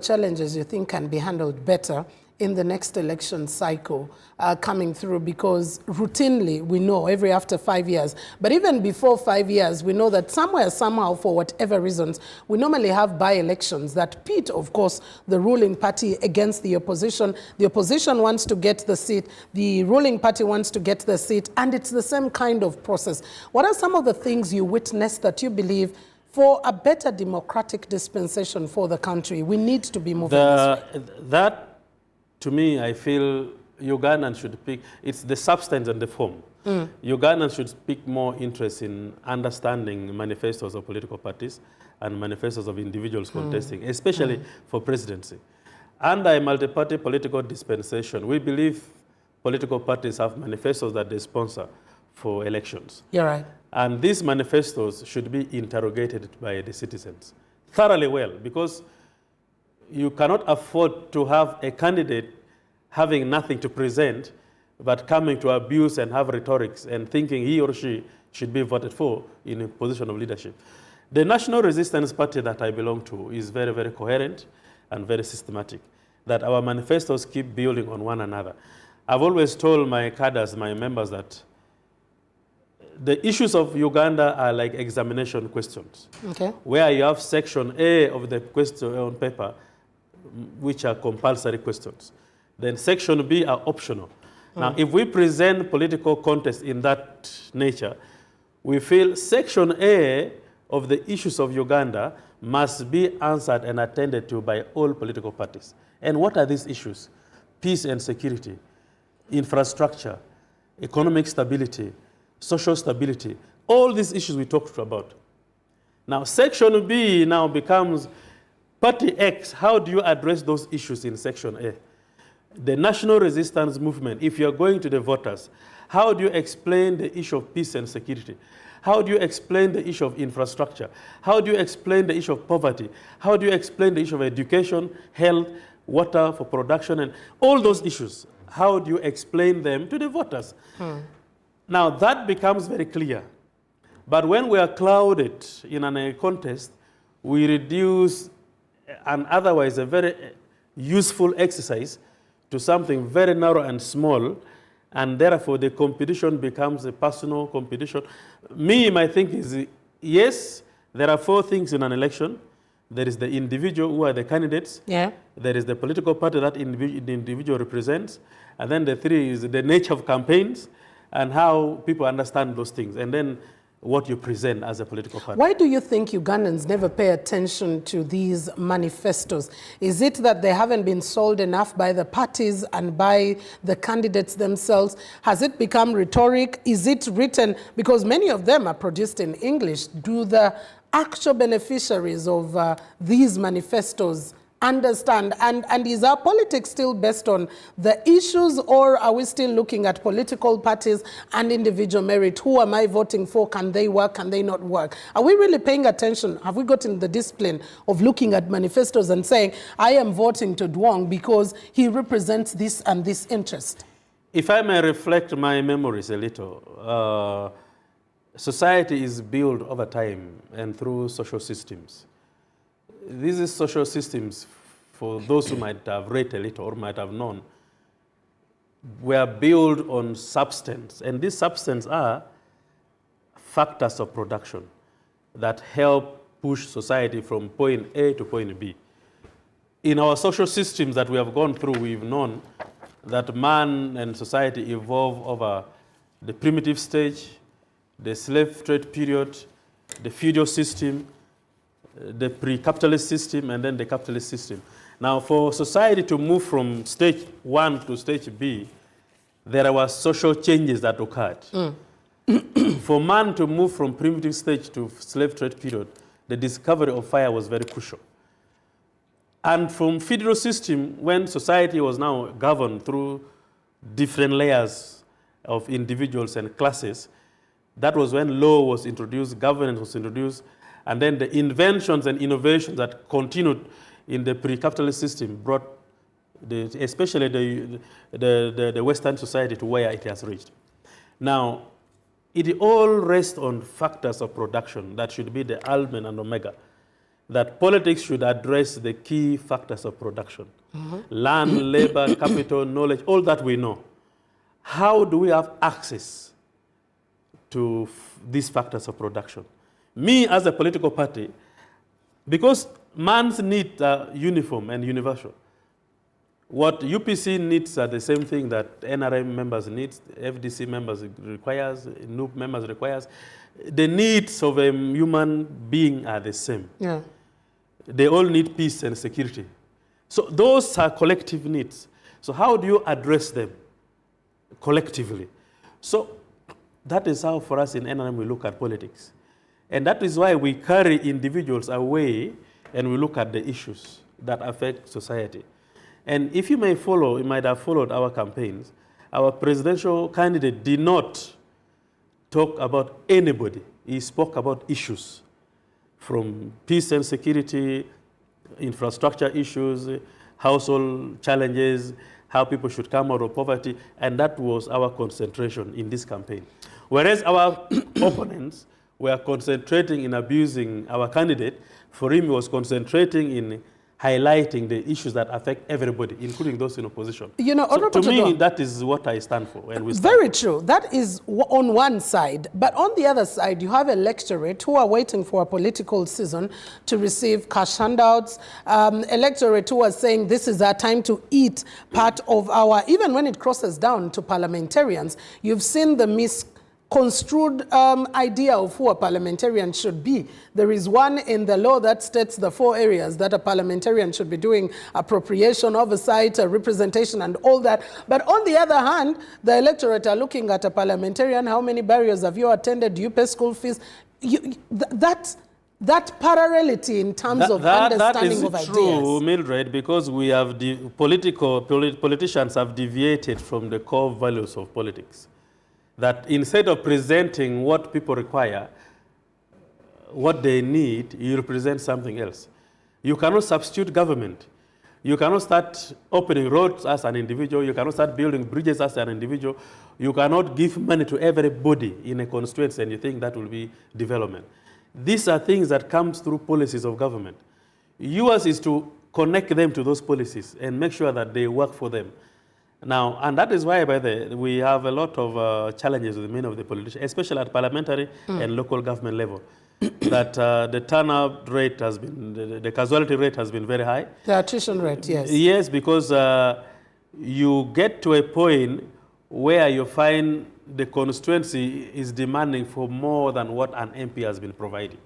challenges you think can be handled better in the next election cycle coming through? Because routinely we know every after 5 years, but even before 5 years, we know that somewhere, somehow, for whatever reasons, we normally have by-elections that pit, of course, the ruling party against the opposition. The opposition wants to get the seat, the ruling party wants to get the seat, and it's the same kind of process. What are some of the things you witnessed that you believe for a better democratic dispensation for the country, we need to be moving this way? That, to me, I feel Ugandans should pick, it's the substance and the form. Ugandans should pick more interest in understanding manifestos of political parties and manifestos of individuals contesting, especially for presidency. Under a multi-party political dispensation, we believe political parties have manifestos that they sponsor for elections. You're right. And these manifestos should be interrogated by the citizens thoroughly well, because you cannot afford to have a candidate having nothing to present but coming to abuse and have rhetorics and thinking he or she should be voted for in a position of leadership. The National Resistance Party that I belong to is very, very coherent and very systematic, that our manifestos keep building on one another. I've always told my cadres, my members, that the issues of Uganda are like examination questions, where you have section A of the question on paper, which are compulsory questions. Then section B are optional. Now, if we present political contests in that nature, we feel section A of the issues of Uganda must be answered and attended to by all political parties. And what are these issues? Peace and security, infrastructure, economic stability, social stability, all these issues we talked about. Now, section B now becomes Party X. How do you address those issues in section A? The national resistance movement, if you're going to the voters, how do you explain the issue of peace and security? How do you explain the issue of infrastructure? How do you explain the issue of poverty? How do you explain the issue of education, health, water for production, and all those issues? How do you explain them to the voters? Now, that becomes very clear. But when we are clouded in a contest, we reduce an otherwise a very useful exercise to something very narrow and small, and therefore the competition becomes a personal competition. My thinking is, yes, there are 4 things in an election. There is the individual, who are the candidates. There is the political party that the individual represents. And then the 3 is the nature of campaigns and how people understand those things, and then what you present as a political party. Why do you think Ugandans never pay attention to these manifestos? Is it that they haven't been sold enough by the parties and by the candidates themselves? Has it become rhetoric? Is it written? Because many of them are produced in English. Do the actual beneficiaries of these manifestos understand? And is our politics still based on the issues, or are we still looking at political parties and individual merit? Who am I voting for? Can they work? Can they not work? Are we really paying attention? Have we gotten the discipline of looking at manifestos and saying, I am voting to Dwong because he represents this and this interest? If I may reflect my memories a little, society is built over time and through social systems. These social systems, for those who might have read a little or might have known, were built on substance. And these substance are factors of production that help push society from point A to point B. In our social systems that we have gone through, we've known that man and society evolve over the primitive stage, the slave trade period, the feudal system, the pre-capitalist system, and then the capitalist system. Now, for society to move from stage 1 to stage B, there were social changes that occurred. For man to move from primitive stage to slave trade period, the discovery of fire was very crucial. And from feudal system, when society was now governed through different layers of individuals and classes, that was when law was introduced, governance was introduced, and then the inventions and innovations that continued in the pre-capitalist system brought especially the Western society to where it has reached. Now, it all rests on factors of production that should be the alpha and omega. that politics should address the key factors of production. Land, labor, capital, knowledge, all that we know. How do we have access to these factors of production? Me, as a political party, because man's needs are uniform and universal. What UPC needs are the same thing that NRM members need, FDC members requires, NUP members requires. The needs of a human being are the same. Yeah. They all need peace and security. So those are collective needs. So how do you address them collectively? So that is how, for us in NRM, we look at politics. And that is why we carry individuals away and we look at the issues that affect society. And if you may follow, you might have followed our campaigns, our presidential candidate did not talk about anybody. He spoke about issues, from peace and security, infrastructure issues, household challenges, how people should come out of poverty, and that was our concentration in this campaign. Whereas our opponents were concentrating in abusing our candidate, for him he was concentrating in highlighting the issues that affect everybody, including those in opposition. You know, so to me, that is what I stand for. And we stand Very for. true. That is on one side. But on the other side, you have electorate who are waiting for a political season to receive cash handouts. Electorate who are saying this is our time to eat part of our, even when it crosses down to parliamentarians, you've seen the misconstrued idea of who a parliamentarian should be. There is one in the law that states the 4 areas that a parliamentarian should be doing: appropriation, oversight, representation, and all that. But on the other hand, the electorate are looking at a parliamentarian. How many burials have you attended? Do you pay school fees? That parallelity in terms of understanding of ideas. That is true, Mildred, because we have politicians have deviated from the core values of politics. That instead of presenting what people require, what they need, you represent something else. You cannot substitute government. You cannot start opening roads as an individual. You cannot start building bridges as an individual. You cannot give money to everybody in a constituency and you think that will be development. These are things that come through policies of government. Yours is to connect them to those policies and make sure that they work for them. Now, and that is why, we have a lot of challenges with many of the politicians, especially at parliamentary and local government level, that the turnout rate has been, the casualty rate has been very high. The attrition rate, yes. Yes, because you get to a point where you find the constituency is demanding for more than what an MP has been providing.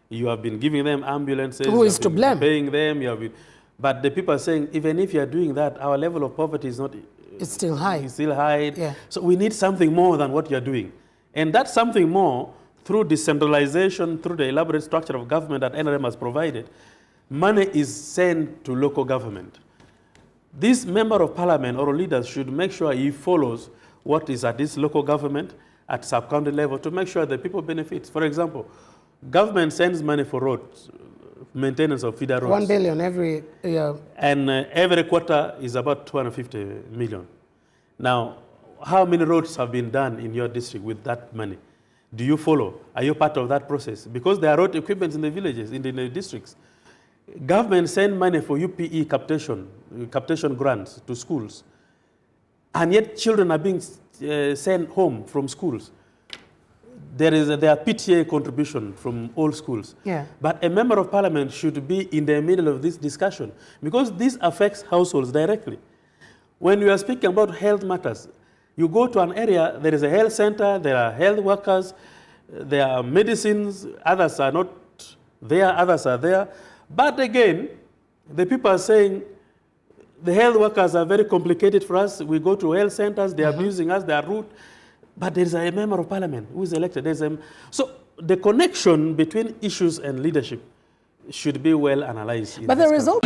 You have been giving them ambulances. Who is to blame? Paying them. You have been, but the people are saying, even if you are doing that, our level of poverty is not... It's still high. It's still high. Yeah. So we need something more than what you're doing. And that something more, through decentralization, through the elaborate structure of government that NRM has provided, money is sent to local government. This member of parliament or leaders should make sure he follows what is at this local government, at sub-county level, to make sure that people benefit. For example, government sends money for roads, maintenance of feeder roads. 1 billion every year. And every quarter is about 250 million. Now, how many roads have been done in your district with that money? Do you follow? Are you part of that process? Because there are road equipment in the villages, in the districts. Government send money for UPE capitation grants to schools. And yet children are being sent home from schools. There are PTA contribution from all schools. Yeah. But a member of parliament should be in the middle of this discussion because this affects households directly. When we are speaking about health matters, you go to an area, there is a health center, there are health workers, there are medicines, others are not there, others are there. But again, the people are saying, the health workers are very complicated for us. We go to health centers, they are abusing us, they are rude. But there is a member of parliament who is elected. So the connection between issues and leadership should be well analyzed. But the result...